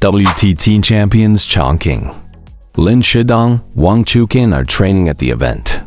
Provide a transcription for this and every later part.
WTT champions Chongqing, Lin Shidong, Wang Chuqin are training at the event.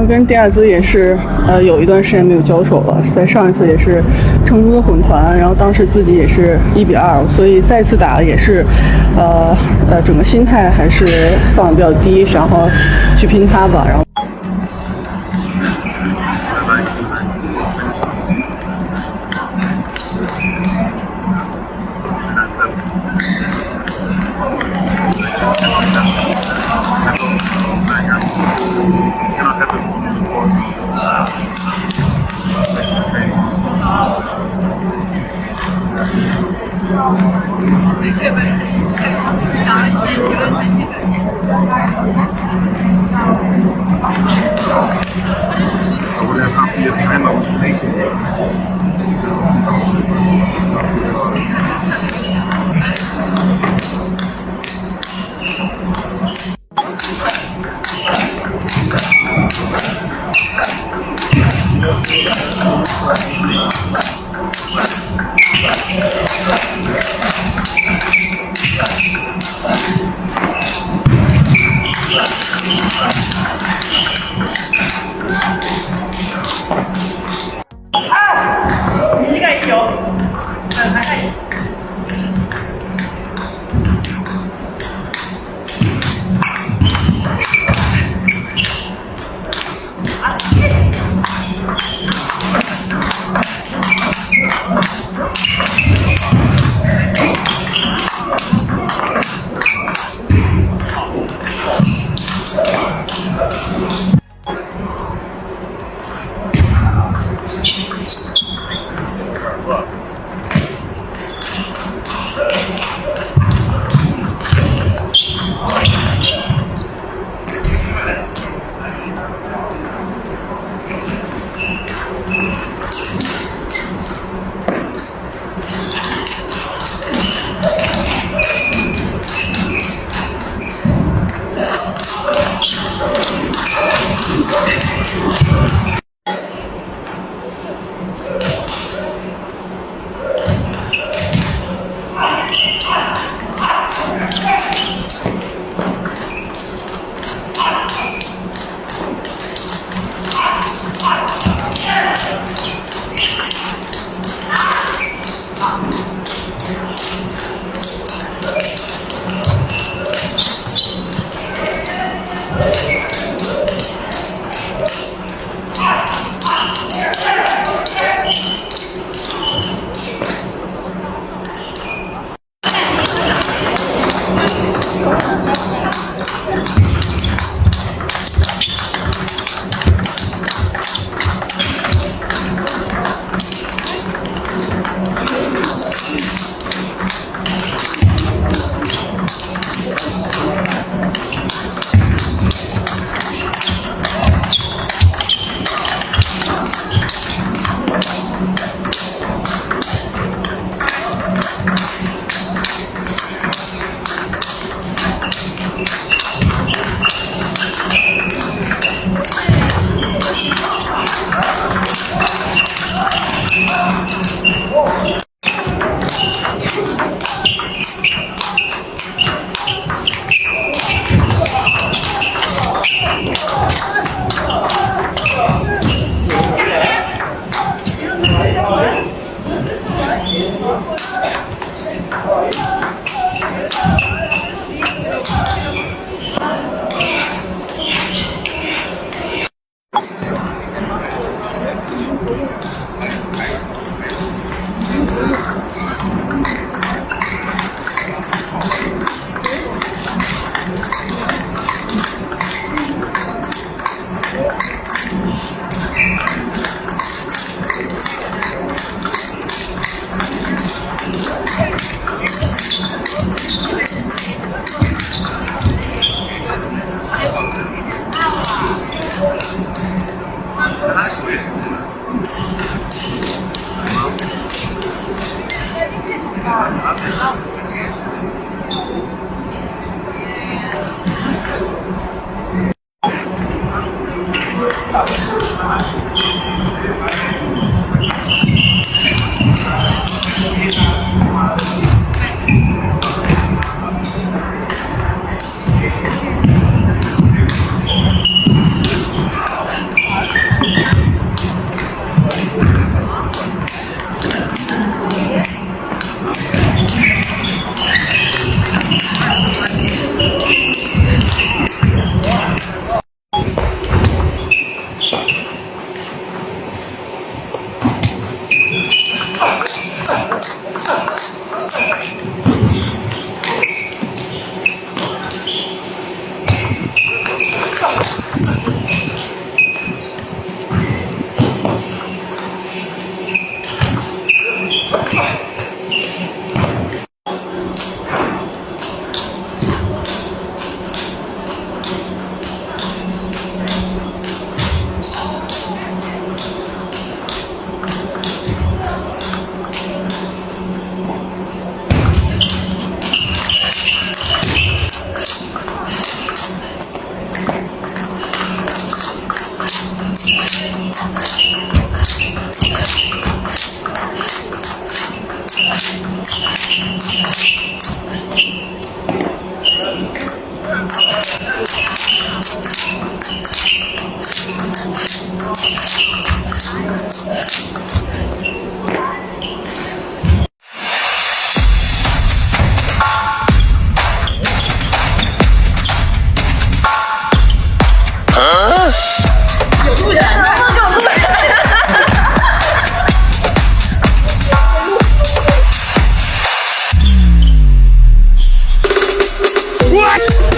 跟迪亚兹也是有一段时间没有交手了，在上一次也是成都的混团，然后当时自己也是1-2，所以再次打也是整个心态还是放得比较低，然后去拼他吧，然后。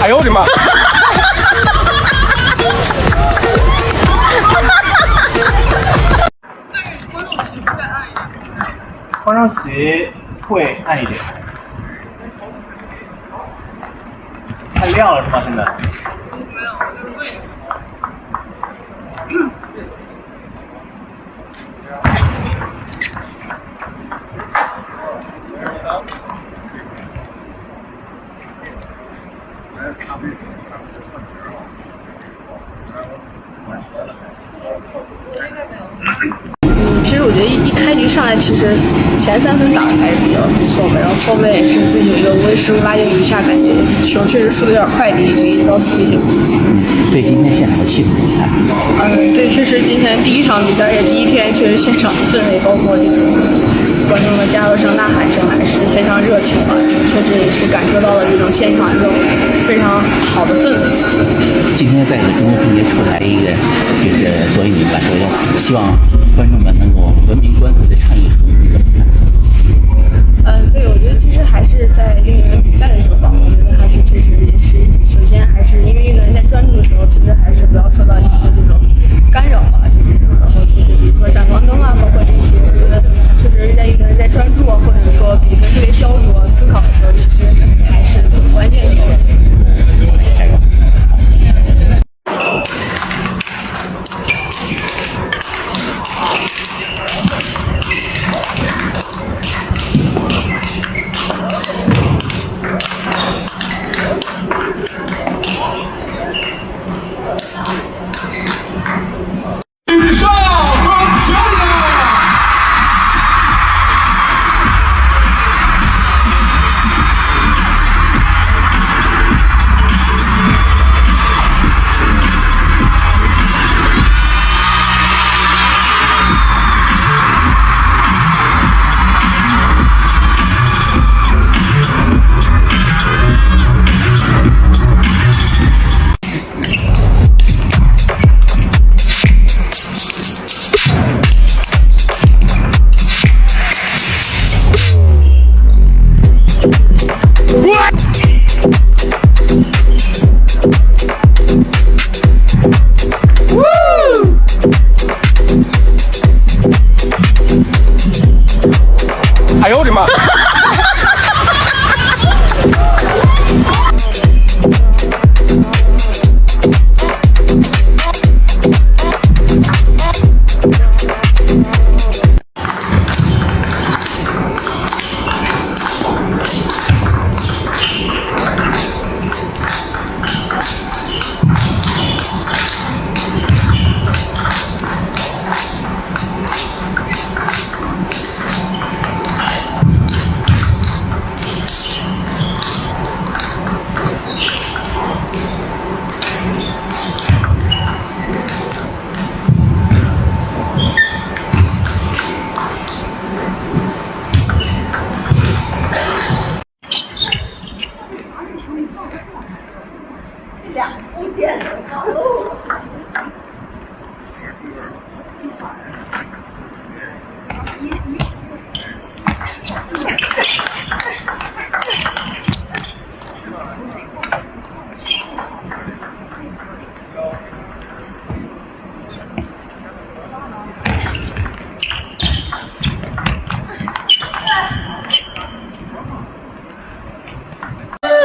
哎呦我的妈！观众席会暗一点，太亮了是吗？现在？其实我觉得一开局上来，其实前3分打的还是比较不错的，然后后面也是自己有一个无谓失误拉进一下，感觉球确实输的有点快，第1到4比9。对今天现场的气氛怎么看？对，确实今天第1场比赛，而且第1天确实现场的氛围，包括这种观众的加油声、呐喊声，还是非常热情的，确实也是感受到了这种现场这种非常好的氛围。今天在你中间出台一个，就是作为你们来说，希望观众们能够文明观赛的倡议。对，我觉得其实还是在运动员比赛的时候吧，我觉得还是确实也是，首先还是因为运动员在专注的时候，其实还是不要受到一些这种干扰啊，然后就是比如说闪光灯啊，包括这些，我觉得确实在运动员在专注啊，或者说比分特别焦灼思考的时候，其实还是很关键的一点。加油！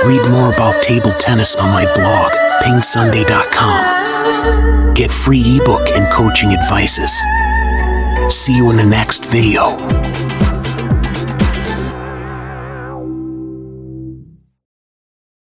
Read more about table tennis on my blog, PingSunday.com. Get free ebook and coaching advices. See you in the next video.